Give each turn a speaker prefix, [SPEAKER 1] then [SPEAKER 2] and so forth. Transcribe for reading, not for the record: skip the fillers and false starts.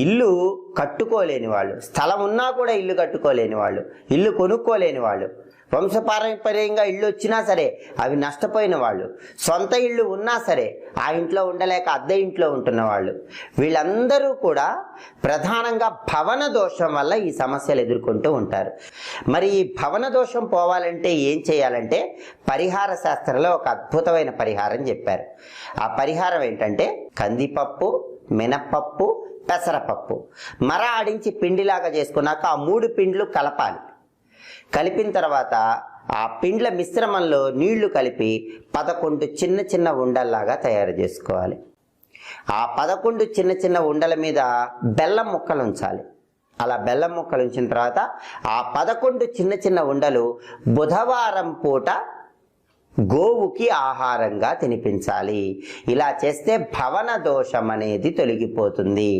[SPEAKER 1] ఇల్లు కట్టుకోలేని వాళ్ళు, స్థలం ఉన్నా కూడా ఇల్లు కట్టుకోలేని వాళ్ళు, ఇల్లు కొనుక్కోలేని వాళ్ళు, వంశపారంపర్యంగా ఇళ్ళు వచ్చినా సరే అవి నష్టపోయిన వాళ్ళు, సొంత ఇళ్ళు ఉన్నా సరే ఆ ఇంట్లో ఉండలేక అద్దె ఇంట్లో ఉంటున్న వాళ్ళు, వీళ్ళందరూ కూడా ప్రధానంగా భవన దోషం వల్ల ఈ సమస్యలు ఎదుర్కొంటూ ఉంటారు. మరి ఈ భవన దోషం పోవాలంటే ఏం చేయాలంటే పరిహార శాస్త్రంలో ఒక అద్భుతమైన పరిహారం చెప్పారు. ఆ పరిహారం ఏంటంటే కందిపప్పు, మినప్పప్పు, పెసరపప్పు మర ఆడించి పిండిలాగా చేసుకున్నాక ఆ 3 పిండ్లు కలపాలి. కలిపిన తర్వాత ఆ పిండ్ల మిశ్రమంలో నీళ్లు కలిపి 11 చిన్న చిన్న ఉండల్లాగా తయారు చేసుకోవాలి. ఆ 11 చిన్న చిన్న ఉండల మీద బెల్లం ముక్కలు ఉంచాలి. అలా బెల్లం ముక్కలు ఉంచిన తర్వాత ఆ 11 చిన్న చిన్న ఉండలు బుధవారం పూట గోవుకి ఆహారంగా తినిపించాలి. ఇలా చేస్తే భవన దోషం అనేది తొలగిపోతుంది.